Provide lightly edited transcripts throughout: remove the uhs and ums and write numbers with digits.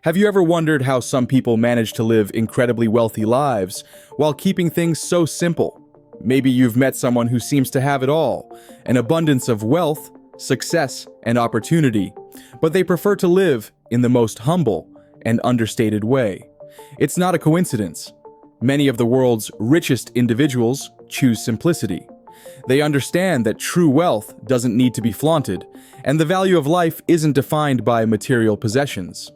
Have you ever wondered how some people manage to live incredibly wealthy lives while keeping things so simple? Maybe you've met someone who seems to have it all, an abundance of wealth, success, and opportunity, but they prefer to live in the most humble and understated way. It's not a coincidence. Many of the world's richest individuals choose simplicity. They understand that true wealth doesn't need to be flaunted, and the value of life isn't defined by material possessions.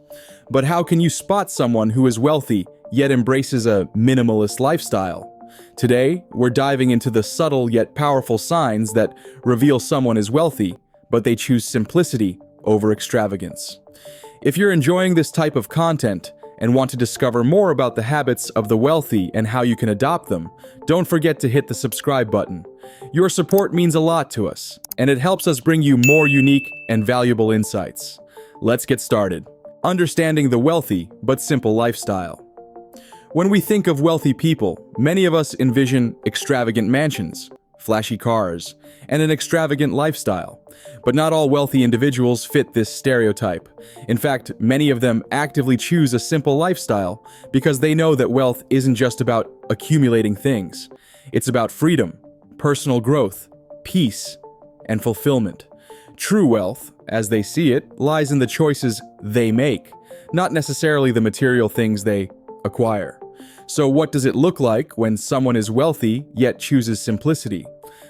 But how can you spot someone who is wealthy yet embraces a minimalist lifestyle? Today, we're diving into the subtle yet powerful signs that reveal someone is wealthy, but they choose simplicity over extravagance. If you're enjoying this type of content and want to discover more about the habits of the wealthy and how you can adopt them, don't forget to hit the subscribe button. Your support means a lot to us, and it helps us bring you more unique and valuable insights. Let's get started. Understanding the wealthy but simple lifestyle. When we think of wealthy people, many of us envision extravagant mansions, flashy cars, and an extravagant lifestyle. But not all wealthy individuals fit this stereotype. In fact, many of them actively choose a simple lifestyle because they know that wealth isn't just about accumulating things. It's about freedom, personal growth, peace, and fulfillment. True wealth, as they see it, lies in the choices they make, not necessarily the material things they acquire. So what does it look like when someone is wealthy yet chooses simplicity?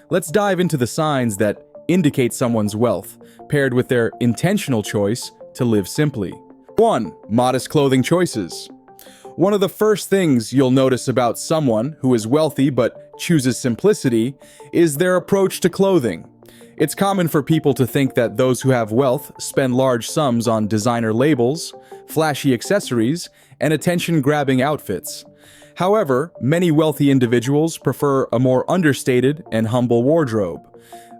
Let's dive into the signs that indicate someone's wealth, paired with their intentional choice to live simply. 1. Modest clothing choices. One of the first things you'll notice about someone who is wealthy but chooses simplicity is their approach to clothing. It's common for people to think that those who have wealth spend large sums on designer labels, flashy accessories, and attention-grabbing outfits. However, many wealthy individuals prefer a more understated and humble wardrobe.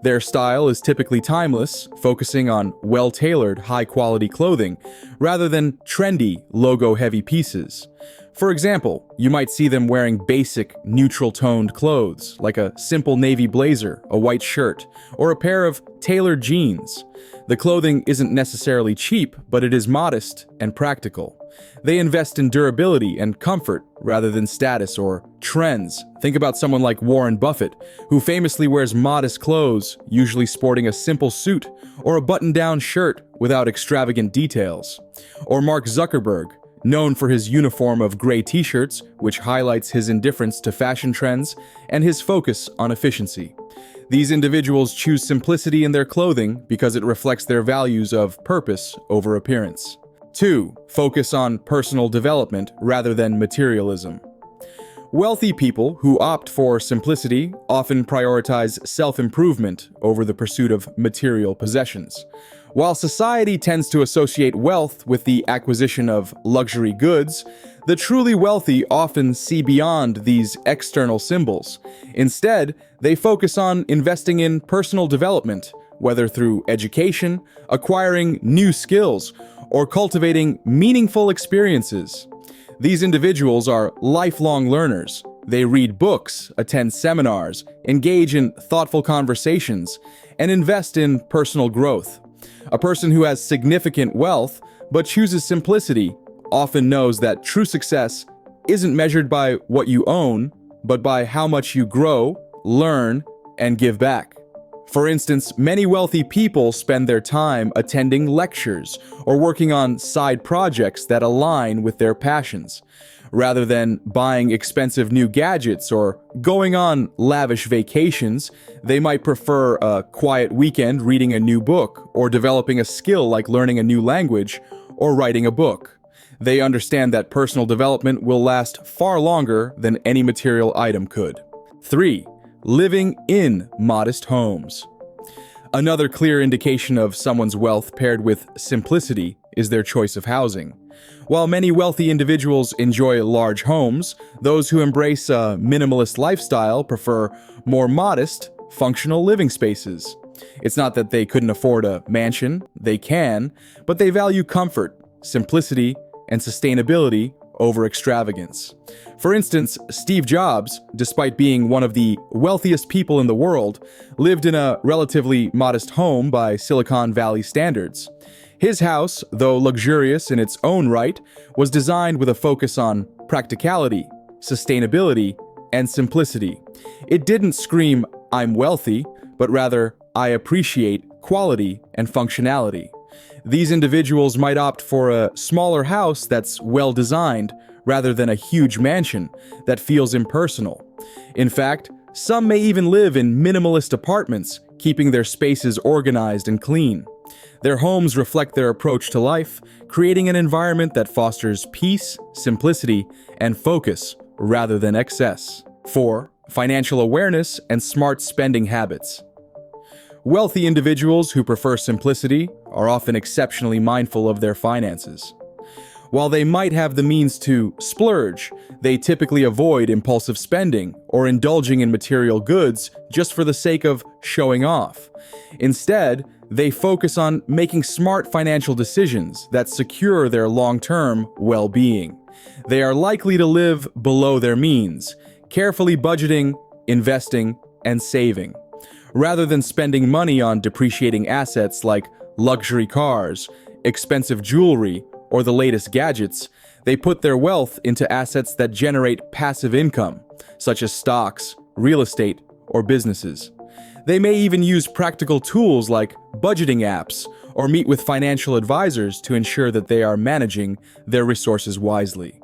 Their style is typically timeless, focusing on well-tailored, high-quality clothing, rather than trendy, logo-heavy pieces. For example, you might see them wearing basic, neutral-toned clothes, like a simple navy blazer, a white shirt, or a pair of tailored jeans. The clothing isn't necessarily cheap, but it is modest and practical. They invest in durability and comfort rather than status or trends. Think about someone like Warren Buffett, who famously wears modest clothes, usually sporting a simple suit or a button-down shirt without extravagant details. Or Mark Zuckerberg, known for his uniform of gray t-shirts, which highlights his indifference to fashion trends and his focus on efficiency. These individuals choose simplicity in their clothing because it reflects their values of purpose over appearance. 2. Focus on personal development rather than materialism. Wealthy people who opt for simplicity often prioritize self-improvement over the pursuit of material possessions. While society tends to associate wealth with the acquisition of luxury goods, the truly wealthy often see beyond these external symbols. Instead, they focus on investing in personal development, whether through education, acquiring new skills, or cultivating meaningful experiences. These individuals are lifelong learners. They read books, attend seminars, engage in thoughtful conversations, and invest in personal growth. A person who has significant wealth but chooses simplicity often knows that true success isn't measured by what you own, but by how much you grow, learn, and give back. For instance, many wealthy people spend their time attending lectures or working on side projects that align with their passions. Rather than buying expensive new gadgets or going on lavish vacations, they might prefer a quiet weekend reading a new book or developing a skill like learning a new language or writing a book. They understand that personal development will last far longer than any material item could. 3. Living in modest homes. Another clear indication of someone's wealth paired with simplicity is their choice of housing. While many wealthy individuals enjoy large homes, those who embrace a minimalist lifestyle prefer more modest, functional living spaces. It's not that they couldn't afford a mansion, they can, but they value comfort, simplicity, and sustainability over extravagance. For instance, Steve Jobs, despite being one of the wealthiest people in the world, lived in a relatively modest home by Silicon Valley standards. His house, though luxurious in its own right, was designed with a focus on practicality, sustainability, and simplicity. It didn't scream, "I'm wealthy," but rather, "I appreciate quality and functionality." These individuals might opt for a smaller house that's well-designed, rather than a huge mansion that feels impersonal. In fact, some may even live in minimalist apartments, keeping their spaces organized and clean. Their homes reflect their approach to life, creating an environment that fosters peace, simplicity, and focus rather than excess. 4. Financial awareness and smart spending habits. Wealthy individuals who prefer simplicity are often exceptionally mindful of their finances. While they might have the means to splurge, they typically avoid impulsive spending or indulging in material goods just for the sake of showing off. Instead, they focus on making smart financial decisions that secure their long-term well-being. They are likely to live below their means, carefully budgeting, investing, and saving. Rather than spending money on depreciating assets like luxury cars, expensive jewelry, or the latest gadgets, they put their wealth into assets that generate passive income, such as stocks, real estate, or businesses. They may even use practical tools like budgeting apps or meet with financial advisors to ensure that they are managing their resources wisely.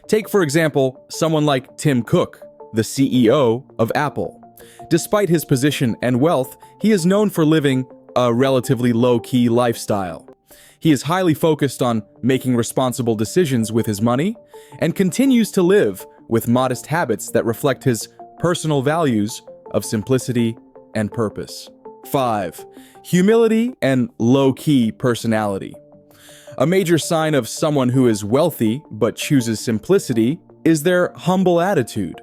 Take, for example, someone like Tim Cook, the CEO of Apple. Despite his position and wealth, he is known for living a relatively low-key lifestyle. He is highly focused on making responsible decisions with his money and continues to live with modest habits that reflect his personal values of simplicity and purpose. 5. Humility and low-key personality. A major sign of someone who is wealthy but chooses simplicity is their humble attitude.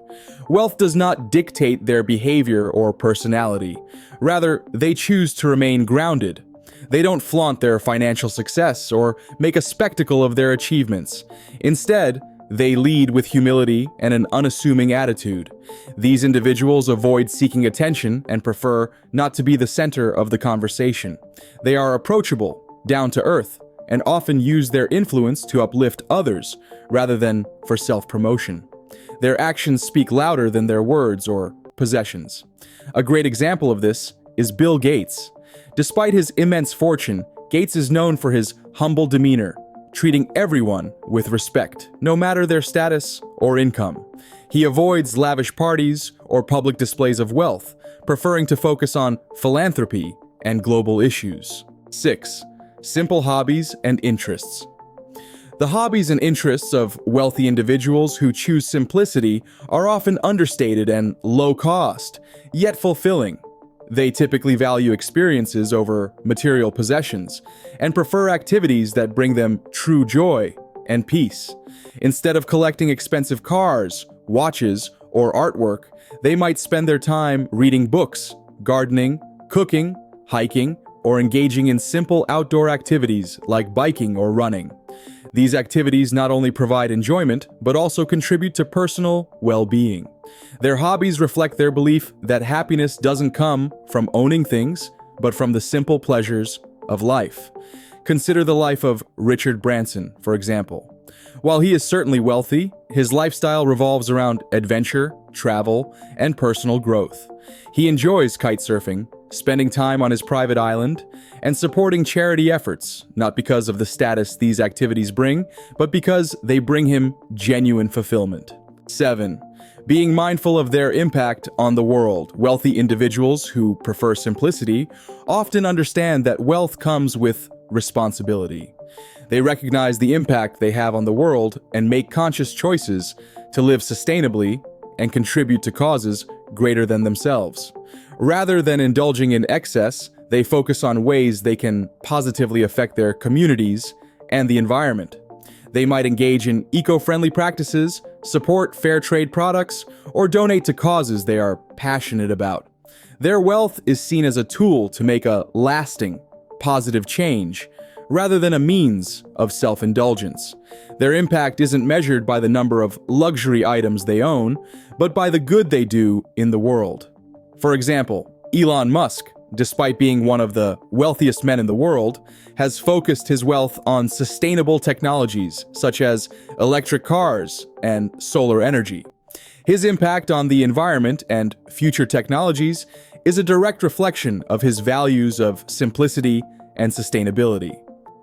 Wealth does not dictate their behavior or personality. Rather, they choose to remain grounded. They don't flaunt their financial success or make a spectacle of their achievements. Instead, they lead with humility and an unassuming attitude. These individuals avoid seeking attention and prefer not to be the center of the conversation. They are approachable, down to earth, and often use their influence to uplift others rather than for self-promotion. Their actions speak louder than their words or possessions. A great example of this is Bill Gates. Despite his immense fortune, Gates is known for his humble demeanor, treating everyone with respect, no matter their status or income. He avoids lavish parties or public displays of wealth, preferring to focus on philanthropy and global issues. 6. Simple hobbies and interests. The hobbies and interests of wealthy individuals who choose simplicity are often understated and low cost, yet fulfilling. They typically value experiences over material possessions and prefer activities that bring them true joy and peace. Instead of collecting expensive cars, watches, or artwork, they might spend their time reading books, gardening, cooking, hiking, or engaging in simple outdoor activities like biking or running. These activities not only provide enjoyment, but also contribute to personal well-being. Their hobbies reflect their belief that happiness doesn't come from owning things, but from the simple pleasures of life. Consider the life of Richard Branson, for example. While he is certainly wealthy, his lifestyle revolves around adventure, travel, and personal growth. He enjoys kite surfing, spending time on his private island, and supporting charity efforts, not because of the status these activities bring, but because they bring him genuine fulfillment. 7. Being mindful of their impact on the world. Wealthy individuals who prefer simplicity often understand that wealth comes with responsibility. They recognize the impact they have on the world and make conscious choices to live sustainably and contribute to causes greater than themselves. Rather than indulging in excess, they focus on ways they can positively affect their communities and the environment. They might engage in eco-friendly practices, support fair trade products, or donate to causes they are passionate about. Their wealth is seen as a tool to make a lasting, positive change, rather than a means of self-indulgence. Their impact isn't measured by the number of luxury items they own, but by the good they do in the world. For example, Elon Musk, despite being one of the wealthiest men in the world, has focused his wealth on sustainable technologies such as electric cars and solar energy. His impact on the environment and future technologies is a direct reflection of his values of simplicity and sustainability.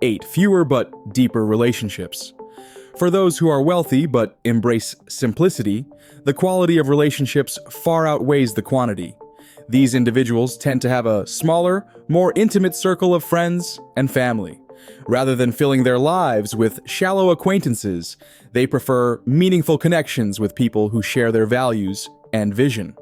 8. Fewer but deeper relationships. For those who are wealthy but embrace simplicity, the quality of relationships far outweighs the quantity. These individuals tend to have a smaller, more intimate circle of friends and family. Rather than filling their lives with shallow acquaintances, they prefer meaningful connections with people who share their values and vision.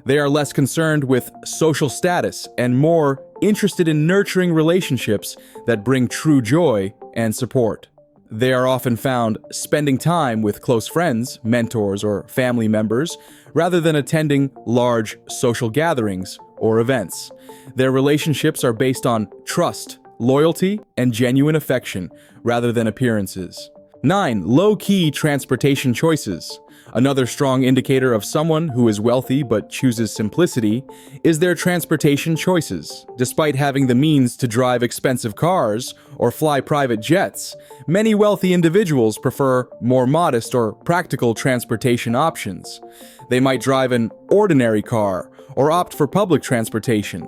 They are less concerned with social status and more interested in nurturing relationships that bring true joy and support. They are often found spending time with close friends, mentors, or family members rather than attending large social gatherings or events. Their relationships are based on trust, loyalty, and genuine affection rather than appearances. 9. Low-key transportation choices. Another strong indicator of someone who is wealthy but chooses simplicity is their transportation choices. Despite having the means to drive expensive cars or fly private jets, many wealthy individuals prefer more modest or practical transportation options. They might drive an ordinary car or opt for public transportation.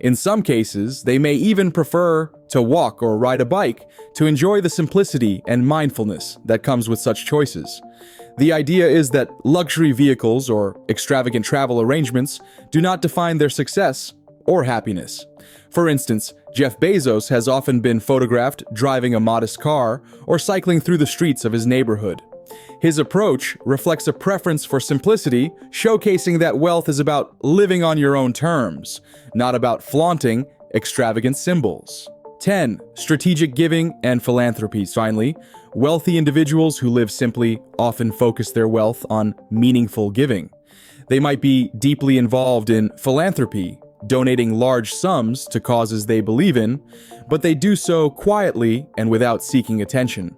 In some cases, they may even prefer to walk or ride a bike to enjoy the simplicity and mindfulness that comes with such choices. The idea is that luxury vehicles or extravagant travel arrangements do not define their success or happiness. For instance, Jeff Bezos has often been photographed driving a modest car or cycling through the streets of his neighborhood. His approach reflects a preference for simplicity, showcasing that wealth is about living on your own terms, not about flaunting extravagant symbols. 10. Strategic giving and philanthropy. Finally, wealthy individuals who live simply often focus their wealth on meaningful giving. They might be deeply involved in philanthropy, donating large sums to causes they believe in, but they do so quietly and without seeking attention.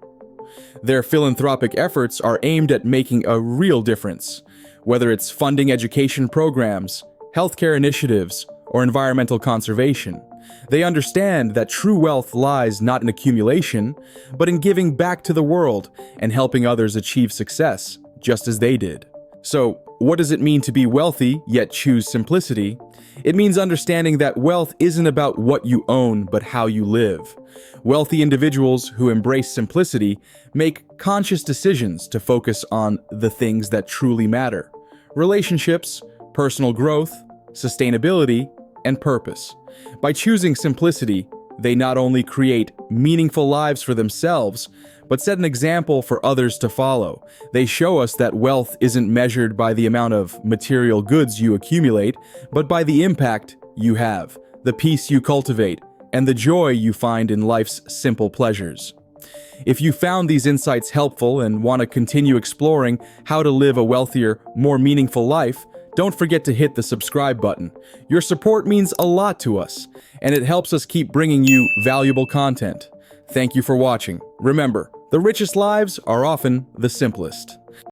Their philanthropic efforts are aimed at making a real difference, whether it's funding education programs, healthcare initiatives, or environmental conservation. They understand that true wealth lies not in accumulation, but in giving back to the world and helping others achieve success, just as they did. So, what does it mean to be wealthy yet choose simplicity? It means understanding that wealth isn't about what you own, but how you live. Wealthy individuals who embrace simplicity make conscious decisions to focus on the things that truly matter: relationships, personal growth, sustainability, and purpose. By choosing simplicity, they not only create meaningful lives for themselves, but set an example for others to follow. They show us that wealth isn't measured by the amount of material goods you accumulate, but by the impact you have, the peace you cultivate, and the joy you find in life's simple pleasures. If you found these insights helpful and want to continue exploring how to live a wealthier, more meaningful life, don't forget to hit the subscribe button. Your support means a lot to us, and it helps us keep bringing you valuable content. Thank you for watching. Remember, the richest lives are often the simplest.